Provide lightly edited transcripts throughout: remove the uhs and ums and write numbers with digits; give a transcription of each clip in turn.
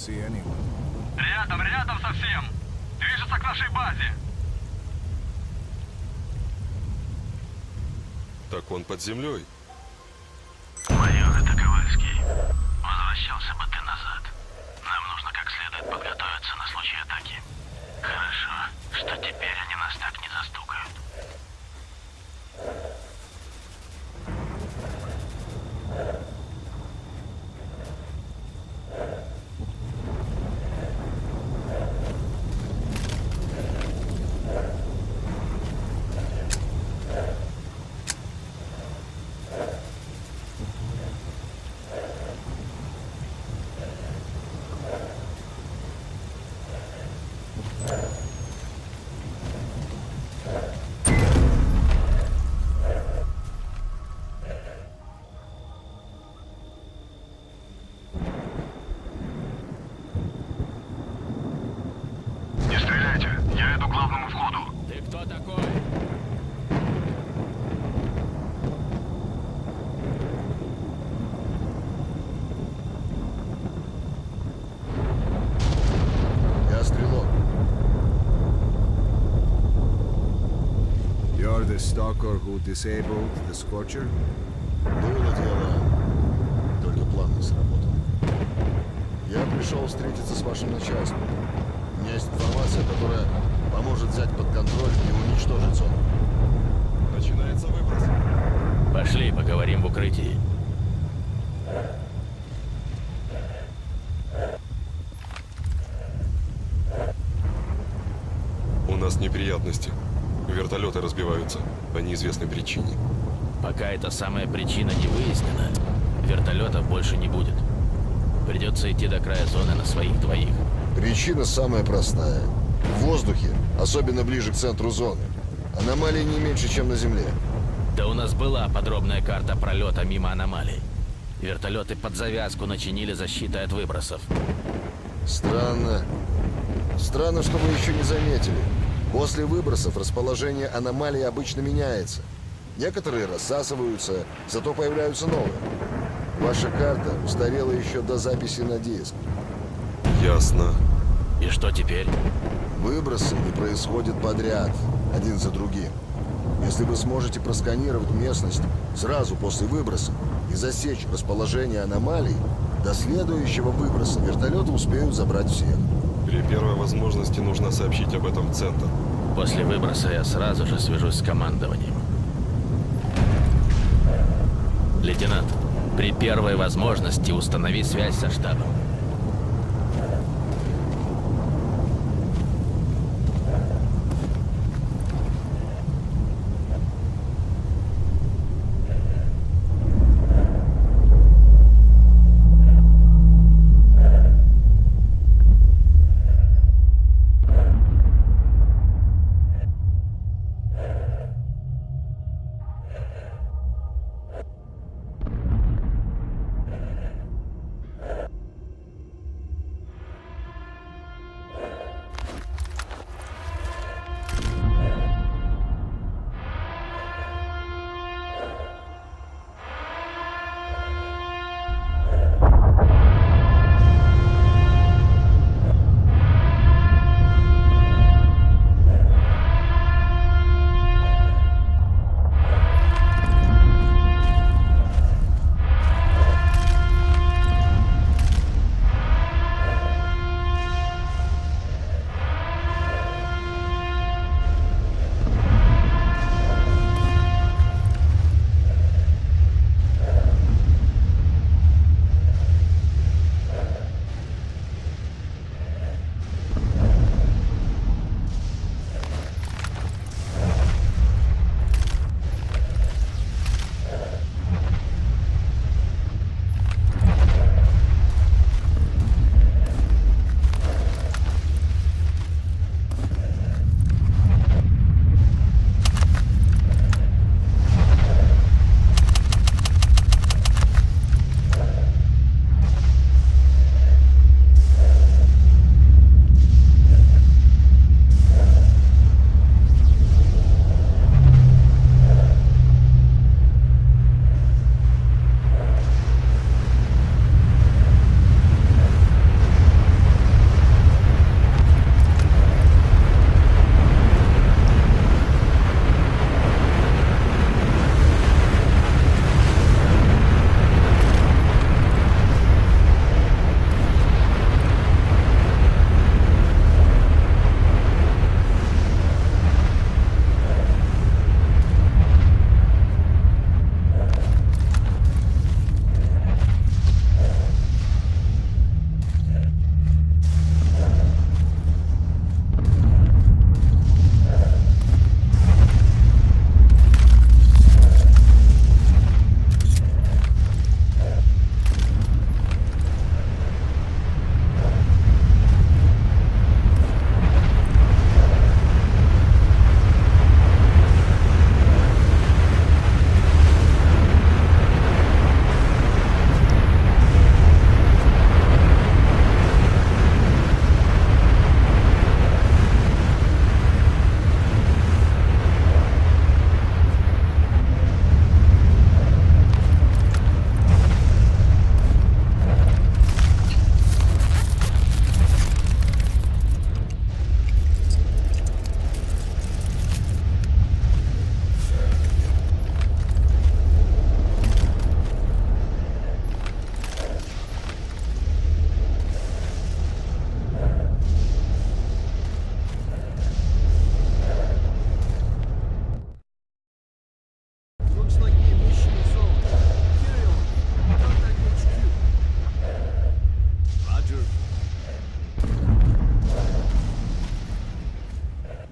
see anyone. Рядом совсем. Движется к нашей базе. Так он под землей. Майор, это Ковальский. Возвращался бы ты назад. Нам нужно как следует подготовиться на случай атаки. Хорошо, что теперь они нас так не застукают. Не стреляйте, я иду к главному входу. Ты кто такой? Я стрелок. You're the stalker who disabled the Scorcher? Было дело, только план не сработал. Я пришел встретиться с вашим начальством. У меня есть информация, которая поможет взять под контроль и уничтожить зону. Начинается выброс. Пошли, поговорим в укрытии. У нас неприятности. Вертолеты разбиваются по неизвестной причине. Пока эта самая причина не выяснена, вертолетов больше не будет. Придется идти до края зоны на своих двоих. Причина самая простая. В воздухе, особенно ближе к центру зоны, аномалий не меньше, чем на Земле. Да у нас была подробная карта пролета мимо аномалий. Вертолеты под завязку начинили защитой от выбросов. Странно. Странно, что вы еще не заметили. После выбросов расположение аномалий обычно меняется. Некоторые рассасываются, зато появляются новые. Ваша карта устарела еще до записи на диск. Ясно. И что теперь? Выбросы не происходят подряд, один за другим. Если вы сможете просканировать местность сразу после выброса и засечь расположение аномалий, до следующего выброса вертолеты успеют забрать всех. При первой возможности нужно сообщить об этом в центр. После выброса я сразу же свяжусь с командованием. Лейтенант, при первой возможности установи связь со штабом.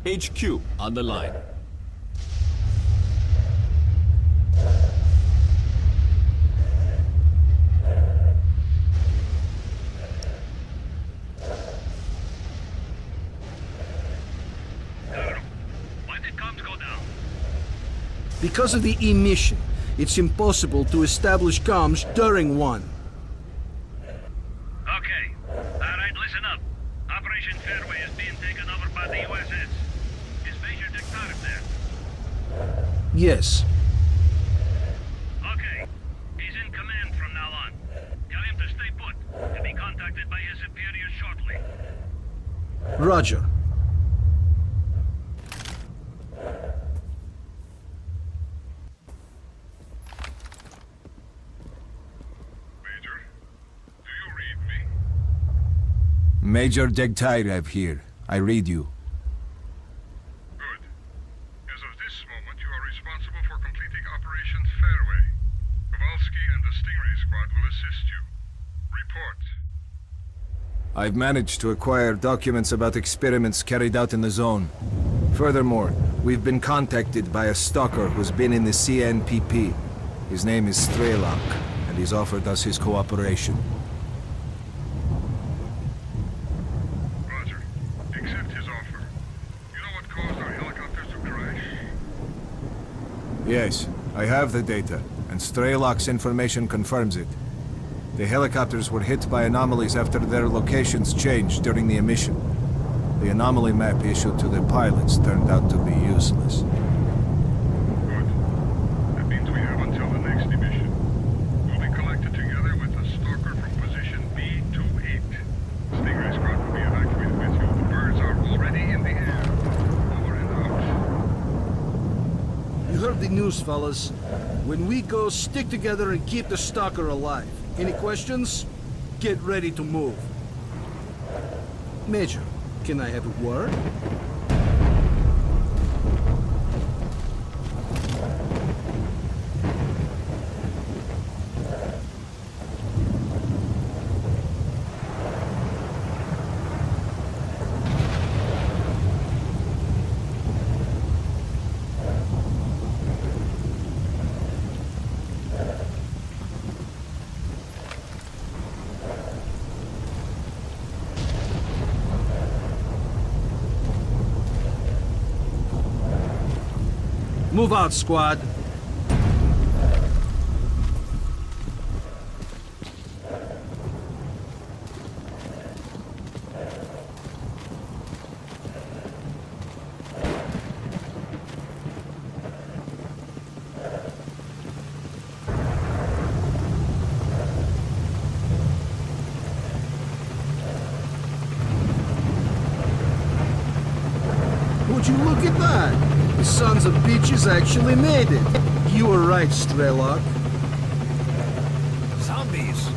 HQ on the line. Why did comms go down? Because of the emission, it's impossible to establish comms during one. Okay. Alright, listen up. Operation Fairway is being taken over by the USS. Is Major Dictator there? Yes. Okay. He's in command from now on. Tell him to stay put. To be contacted by his superiors shortly. Roger. Major, do you read me? Major Degtyarev here. I read you. Good. As of this moment, you are responsible for completing Operation Fairway. Kowalski and the Stingray squad will assist you. Report. I've managed to acquire documents about experiments carried out in the zone. Furthermore, we've been contacted by a stalker who's been in the CNPP. His name is Strelok, and he's offered us his cooperation. Roger. Accept his offer. You know what caused our helicopters to crash? Yes, I have the data, and Strelok's information confirms it. The helicopters were hit by anomalies after their locations changed during the emission. The anomaly map issued to the pilots turned out to be useless. Good. That means we have until the next emission. We'll be collected together with the stalker from position B28. Stingray squad will be evacuated with you. The birds are already in the air. Over and out. You heard the news, fellas. When we go, stick together and keep the stalker alive. Any questions? Get ready to move. Major, can I have a word? Move out, squad. Would you look at that? The sons of bitches actually made it. You were right, Strelok. Zombies!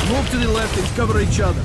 Move to the left and cover each other.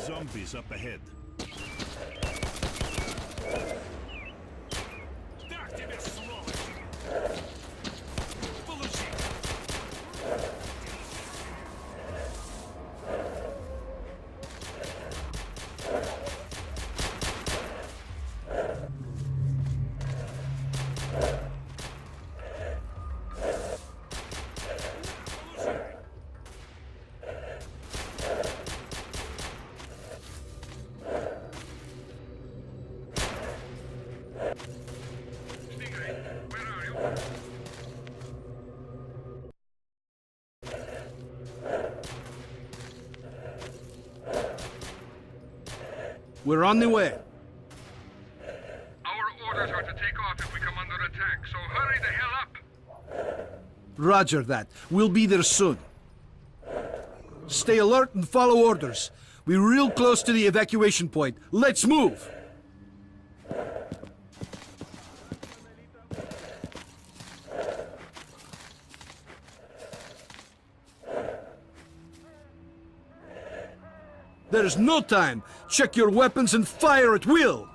zombies up ahead. Так тебе, сволочь! Получи! Stingray, where are you? We're on the way. Our orders are to take off if we come under attack, so hurry the hell up! Roger that. We'll be there soon. Stay alert and follow orders. We're real close to the evacuation point. Let's move! There's no time. Check your weapons and fire at will.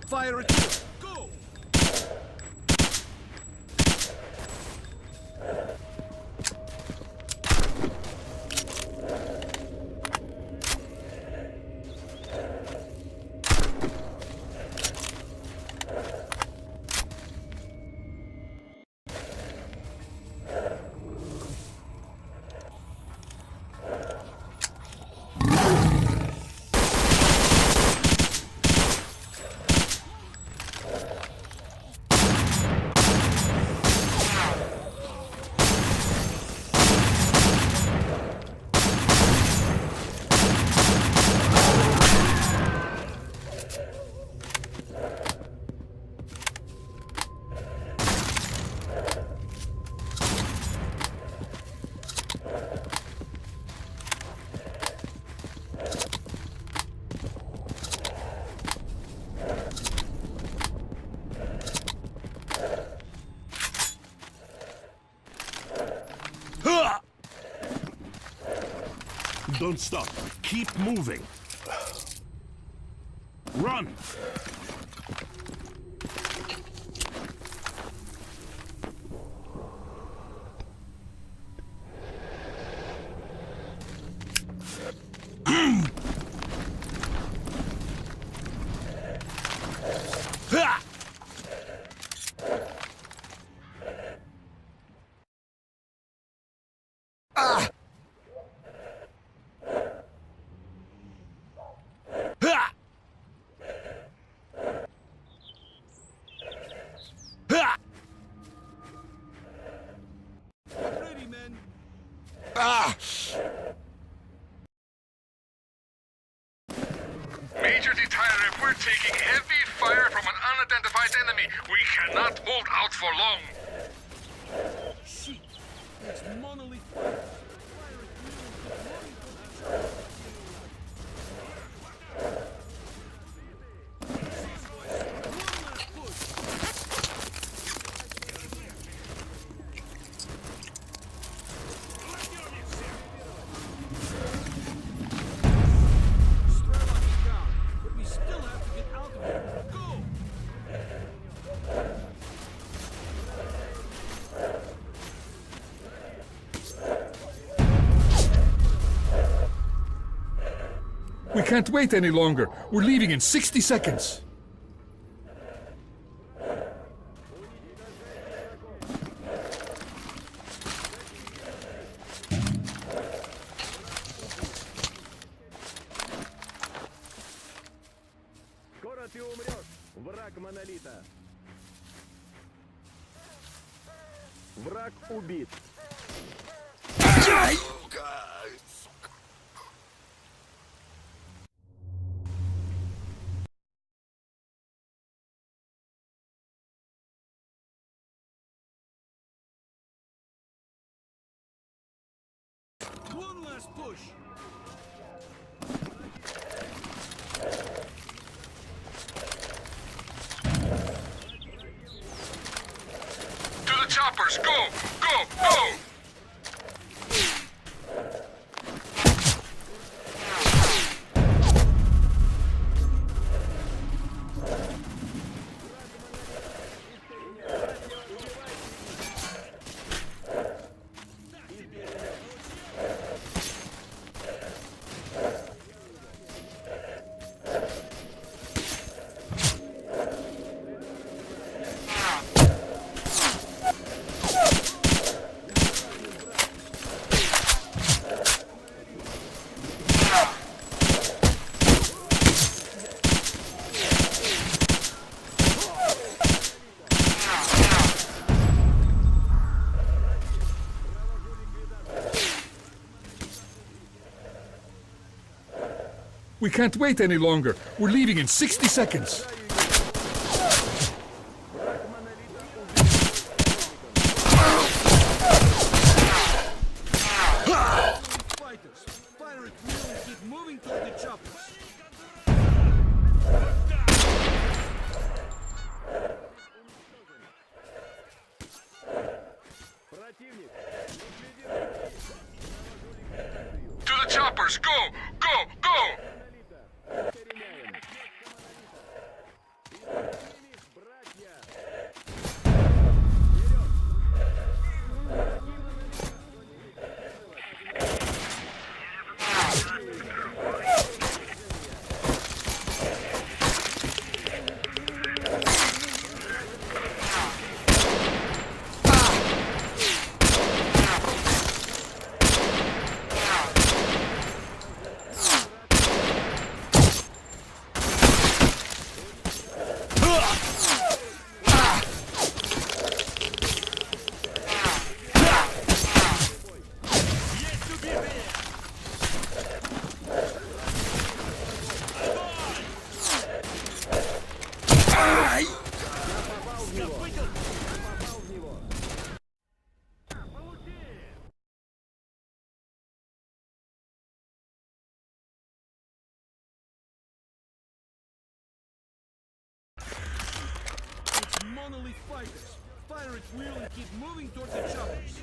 Fire at will. Go! Don't stop. Keep moving. Run! Ready, men. Major Detailer, we're taking heavy fire from an unidentified enemy. We cannot hold out for long. Shit. It's monolith. We can't wait any longer. We're leaving in 60 seconds. Скоро ты умрешь, враг монолита. Враг убит. last push. To the choppers! Go! Go! Go! We can't wait any longer. We're leaving in 60 seconds. Fighters, fire at will and keep moving toward the choppers. To the choppers! Go! Go! Go! It's monolith fighters. Fire at will and keep moving toward the choppers.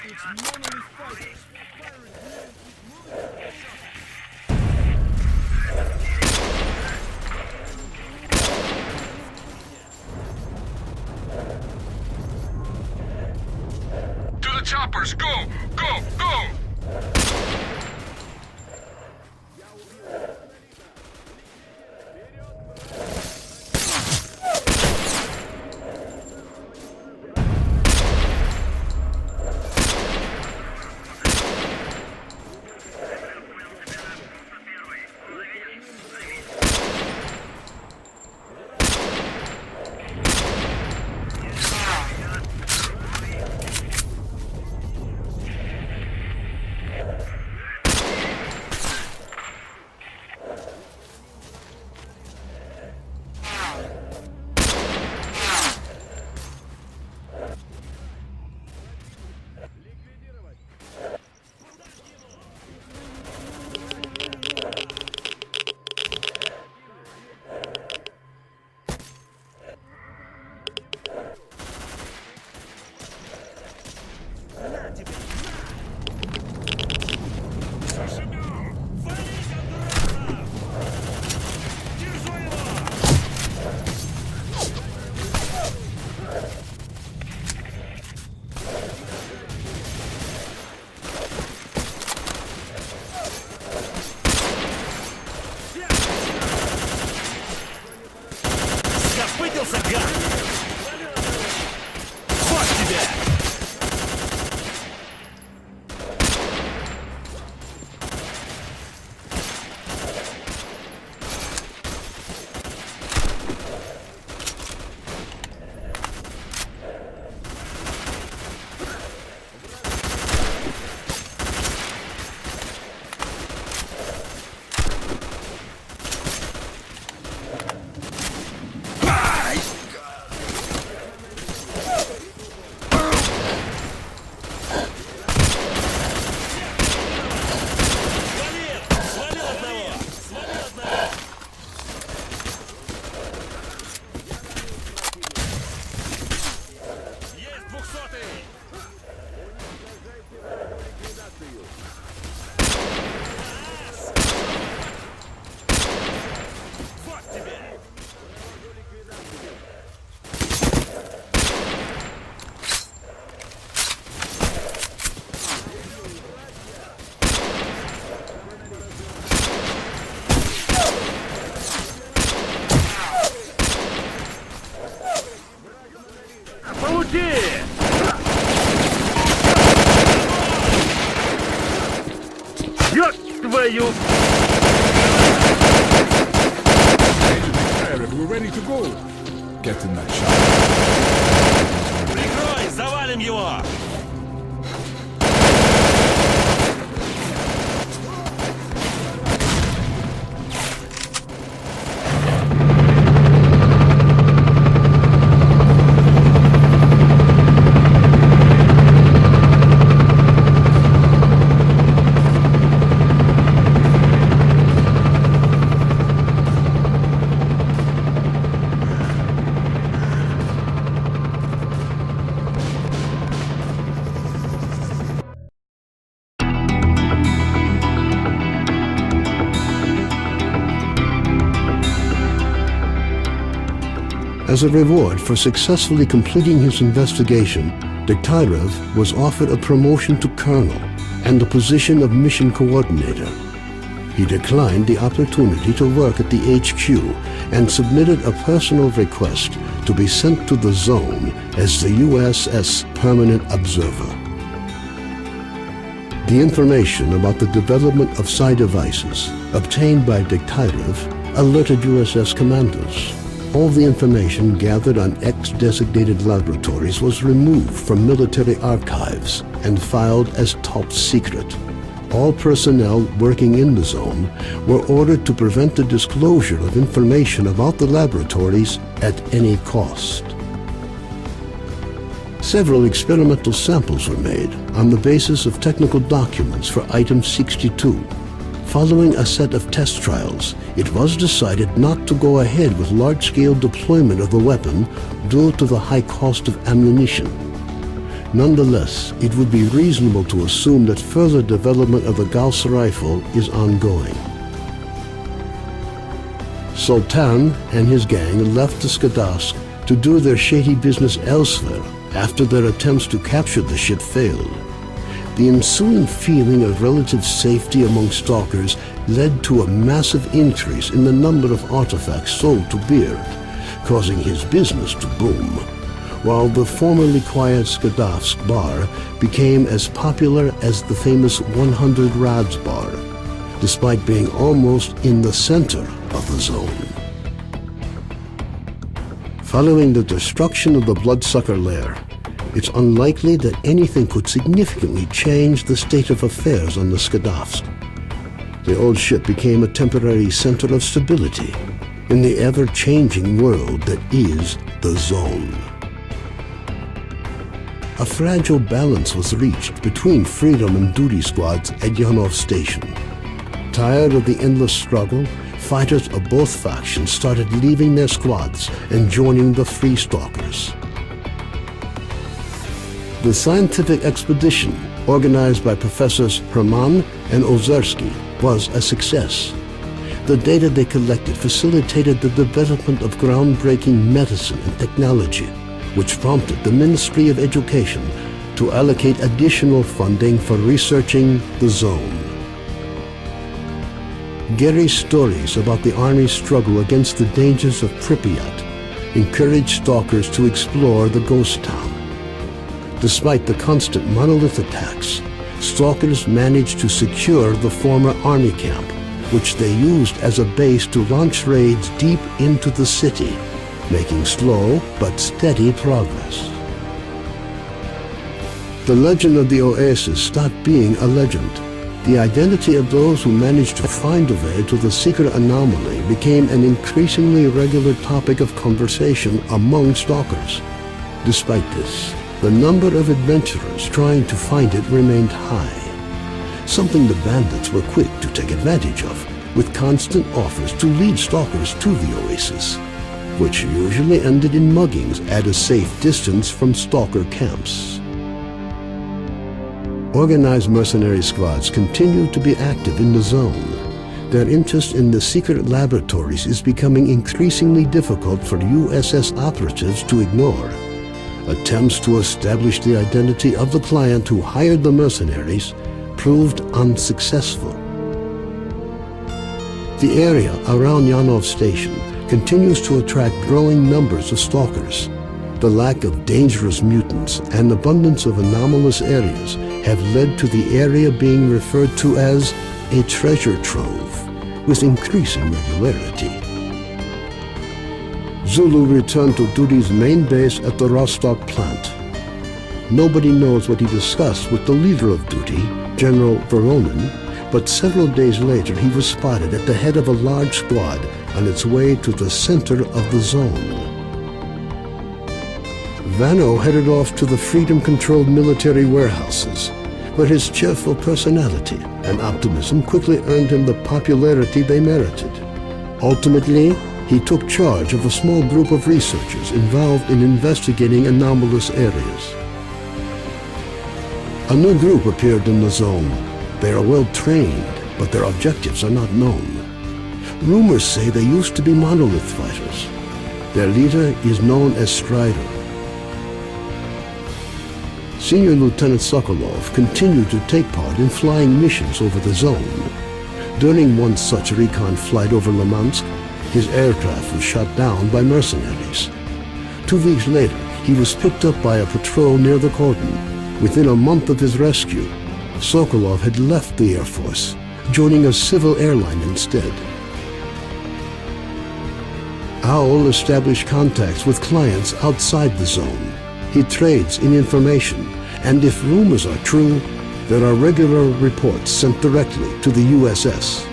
It's monolith fighters. Fire at will and keep moving toward the choppers. To the choppers! Go! Go! Go! тебя! Твою! We're ready to go. Get in that shot. Прикрой, завалим его! As a reward for successfully completing his investigation, Degtyarev was offered a promotion to colonel and the position of mission coordinator. He declined the opportunity to work at the HQ and submitted a personal request to be sent to the zone as the USS Permanent Observer. The information about the development of psi devices obtained by Degtyarev alerted USS commanders. All the information gathered on X-designated laboratories was removed from military archives and filed as top secret. All personnel working in the zone were ordered to prevent the disclosure of information about the laboratories at any cost. Several experimental samples were made on the basis of technical documents for Item 62. Following a set of test trials, it was decided not to go ahead with large-scale deployment of the weapon due to the high cost of ammunition. Nonetheless, it would be reasonable to assume that further development of the Gauss rifle is ongoing. Sultan and his gang left the Skadovsk to do their shady business elsewhere after their attempts to capture the ship failed. The ensuing feeling of relative safety among stalkers led to a massive increase in the number of artifacts sold to Beard, causing his business to boom, while the formerly quiet Skadovsk bar became as popular as the famous 100 Rads bar, despite being almost in the center of the zone. Following the destruction of the Bloodsucker lair, it's unlikely that anything could significantly change the state of affairs on the Skadovsk. The old ship became a temporary center of stability in the ever-changing world that is the Zone. A fragile balance was reached between freedom and duty squads at Yanov Station. Tired of the endless struggle, fighters of both factions started leaving their squads and joining the Free Stalkers. The scientific expedition, organized by Professors Herman and Ozersky, was a success. The data they collected facilitated the development of groundbreaking medicine and technology, which prompted the Ministry of Education to allocate additional funding for researching the Zone. Gary's stories about the Army's struggle against the dangers of Pripyat encouraged stalkers to explore the ghost town. Despite the constant monolith attacks, Stalkers managed to secure the former army camp, which they used as a base to launch raids deep into the city, making slow but steady progress. The legend of the Oasis stopped being a legend. The identity of those who managed to find a way to the secret anomaly became an increasingly regular topic of conversation among stalkers. Despite this, the number of adventurers trying to find it remained high, something the bandits were quick to take advantage of, with constant offers to lead stalkers to the Oasis, which usually ended in muggings at a safe distance from stalker camps. Organized mercenary squads continue to be active in the zone. Their interest in the secret laboratories is becoming increasingly difficult for USS operatives to ignore. Attempts to establish the identity of the client who hired the mercenaries proved unsuccessful. The area around Yanov Station continues to attract growing numbers of stalkers. The lack of dangerous mutants and abundance of anomalous areas have led to the area being referred to as a treasure trove, with increasing regularity. Zulu returned to duty's main base at the Rostock plant. Nobody knows what he discussed with the leader of duty, General Voronin, but several days later he was spotted at the head of a large squad on its way to the center of the zone. Vano headed off to the freedom-controlled military warehouses, where his cheerful personality and optimism quickly earned him the popularity they merited. Ultimately, he took charge of a small group of researchers involved in investigating anomalous areas. A new group appeared in the zone. They are well trained, but their objectives are not known. Rumors say they used to be monolith fighters. Their leader is known as Strider. Senior Lieutenant Sokolov continued to take part in flying missions over the zone. During one such recon flight over Limansk, his aircraft was shot down by mercenaries. 2 weeks later, he was picked up by a patrol near the cordon. Within a month of his rescue, Sokolov had left the Air Force, joining a civil airline instead. Owl established contacts with clients outside the zone. He trades in information, and if rumors are true, there are regular reports sent directly to the USS.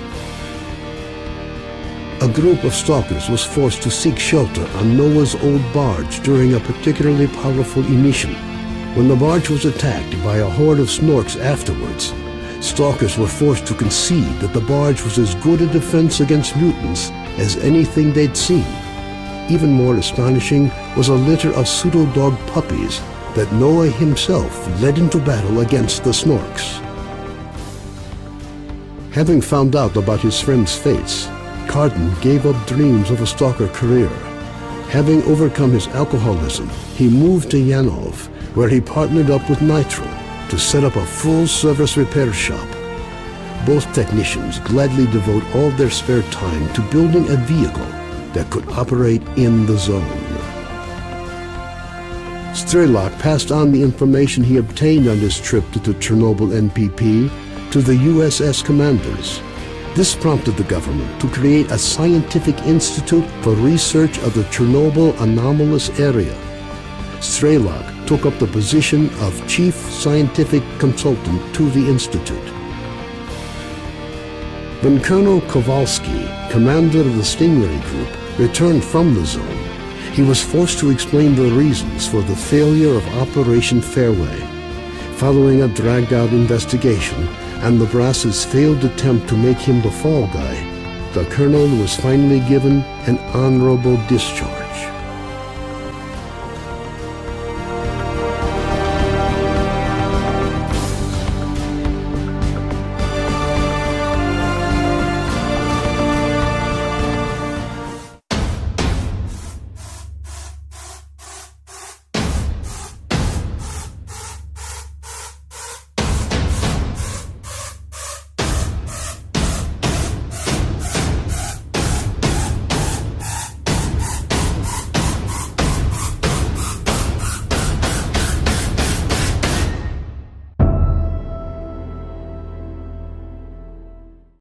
A group of stalkers was forced to seek shelter on Noah's old barge during a particularly powerful emission. When the barge was attacked by a horde of snorks afterwards, stalkers were forced to concede that the barge was as good a defense against mutants as anything they'd seen. Even more astonishing was a litter of pseudo-dog puppies that Noah himself led into battle against the snorks. Having found out about his friend's fates, Carden gave up dreams of a stalker career. Having overcome his alcoholism, he moved to Yanov, where he partnered up with Nitro to set up a full-service repair shop. Both technicians gladly devote all their spare time to building a vehicle that could operate in the zone. Strelok passed on the information he obtained on his trip to the Chernobyl NPP to the USS commanders. This prompted the government to create a scientific institute for research of the Chernobyl anomalous area. Strelok took up the position of chief scientific consultant to the institute. When Colonel Kowalski, commander of the Stingray Group, returned from the zone, he was forced to explain the reasons for the failure of Operation Fairway. Following a dragged-out investigation and the brass's failed attempt to make him the fall guy, the colonel was finally given an honorable discharge.